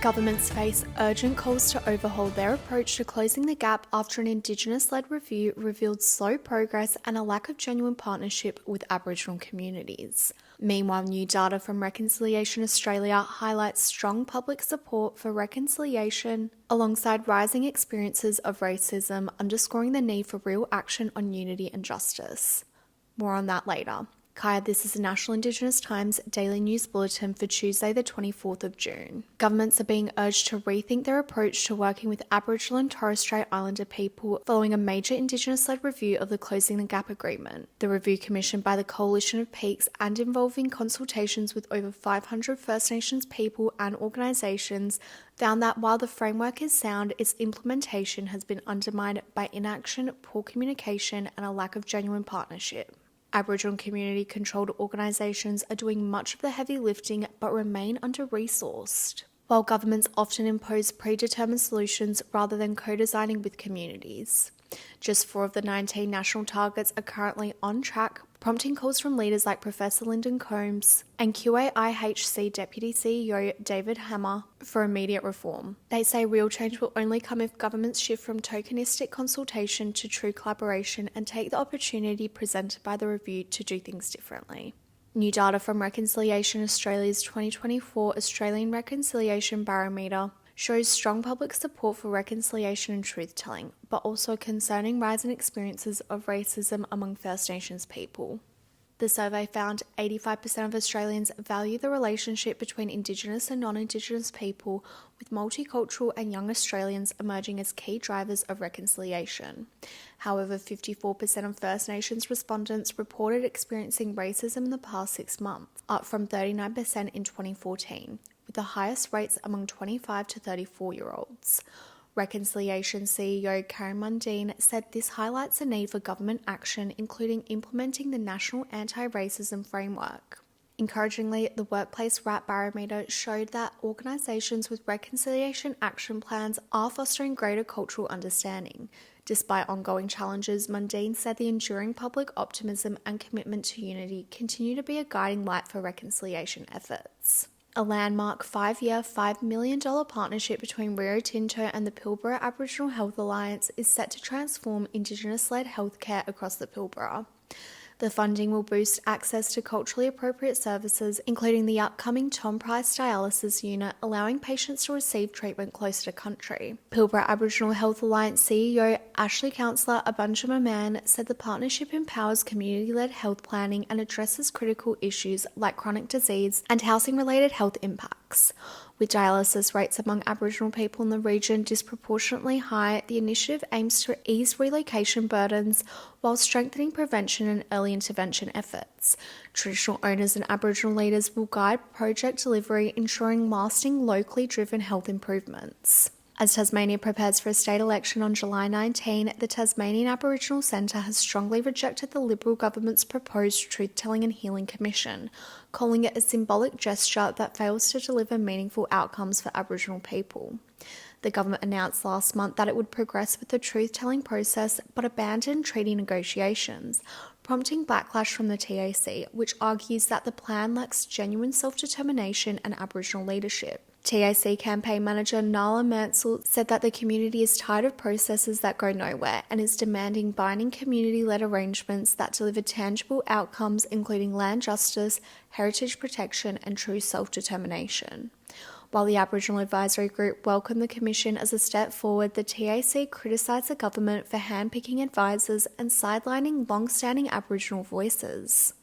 Governments face urgent calls to overhaul their approach to closing the gap after an Indigenous-led review revealed slow progress and a lack of genuine partnership with Aboriginal communities. Meanwhile, new data from Reconciliation Australia highlights strong public support for reconciliation, alongside rising experiences of racism, underscoring the need for real action on unity and justice. More on that later. Kaya, this is the National Indigenous Times Daily News Bulletin for Tuesday the 24th of June. Governments are being urged to rethink their approach to working with Aboriginal and Torres Strait Islander people following a major Indigenous-led review of the Closing the Gap agreement. The review, commissioned by the Coalition of Peaks and involving consultations with over 500 First Nations people and organisations, found that while the framework is sound, its implementation has been undermined by inaction, poor communication and a lack of genuine partnership. Aboriginal community-controlled organisations are doing much of the heavy lifting but remain under-resourced, while governments often impose predetermined solutions rather than co-designing with communities. Just 4 of the 19 national targets are currently on track, prompting calls from leaders like Professor Lyndon Combs and QAIHC Deputy CEO David Hammer for immediate reform. They say real change will only come if governments shift from tokenistic consultation to true collaboration and take the opportunity presented by the review to do things differently. New data from Reconciliation Australia's 2024 Australian Reconciliation Barometer shows strong public support for reconciliation and truth-telling, but also a concerning rise in experiences of racism among First Nations people. The survey found 85% of Australians value the relationship between Indigenous and non-Indigenous people, with multicultural and young Australians emerging as key drivers of reconciliation. However, 54% of First Nations respondents reported experiencing racism in the past 6 months, up from 39% in 2014. With the highest rates among 25 to 34-year-olds. Reconciliation CEO Karen Mundine said this highlights the need for government action, including implementing the National Anti-Racism Framework. Encouragingly, the Workplace RAP Barometer showed that organisations with reconciliation action plans are fostering greater cultural understanding. Despite ongoing challenges, Mundine said the enduring public optimism and commitment to unity continue to be a guiding light for reconciliation efforts. A landmark 5-year, $5 million partnership between Rio Tinto and the Pilbara Aboriginal Health Alliance is set to transform Indigenous-led healthcare across the Pilbara. The funding will boost access to culturally appropriate services, including the upcoming Tom Price dialysis unit, allowing patients to receive treatment closer to country. Pilbara Aboriginal Health Alliance CEO Ashley Councillor Abunjama Mann said the partnership empowers community-led health planning and addresses critical issues like chronic disease and housing-related health impacts. With dialysis rates among Aboriginal people in the region disproportionately high, the initiative aims to ease relocation burdens while strengthening prevention and early intervention efforts. Traditional owners and Aboriginal leaders will guide project delivery, ensuring lasting, locally driven health improvements. As Tasmania prepares for a state election on July 19, the Tasmanian Aboriginal Centre has strongly rejected the Liberal government's proposed Truth-Telling and Healing Commission, calling it a symbolic gesture that fails to deliver meaningful outcomes for Aboriginal people. The government announced last month that it would progress with the truth-telling process but abandon treaty negotiations, prompting backlash from the TAC, which argues that the plan lacks genuine self-determination and Aboriginal leadership. TAC campaign manager Nala Mansell said that the community is tired of processes that go nowhere and is demanding binding community-led arrangements that deliver tangible outcomes, including land justice, heritage protection and true self-determination. While the Aboriginal Advisory Group welcomed the Commission as a step forward, the TAC criticised the government for handpicking advisors and sidelining long-standing Aboriginal voices.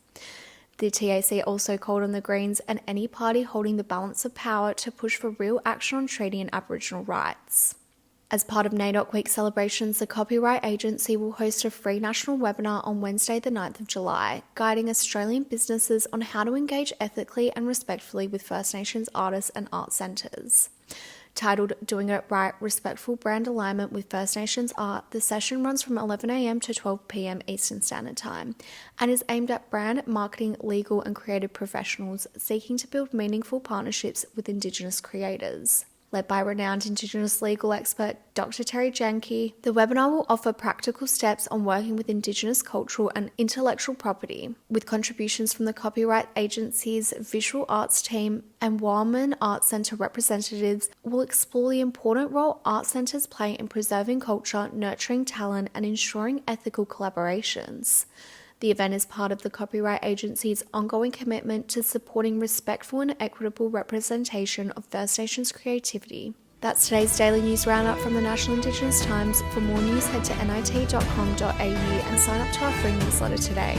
The TAC also called on the Greens and any party holding the balance of power to push for real action on treaty and Aboriginal rights. As part of NAIDOC Week celebrations, the Copyright Agency will host a free national webinar on Wednesday the 9th of July, guiding Australian businesses on how to engage ethically and respectfully with First Nations artists and art centres. Titled Doing It Right, Respectful Brand Alignment with First Nations Art, the session runs from 11 a.m. to 12 p.m. Eastern Standard Time and is aimed at brand, marketing, legal and creative professionals seeking to build meaningful partnerships with Indigenous creators. led by renowned Indigenous legal expert Dr. Terry Jenke. The webinar will offer practical steps on working with Indigenous cultural and intellectual property, with contributions from the Copyright Agency's Visual Arts team, and Warman Arts Centre representatives will explore the important role art centres play in preserving culture, nurturing talent, and ensuring ethical collaborations. The event is part of the Copyright Agency's ongoing commitment to supporting respectful and equitable representation of First Nations creativity. That's today's daily news roundup from the National Indigenous Times. For more news, head to nit.com.au and sign up to our free newsletter today.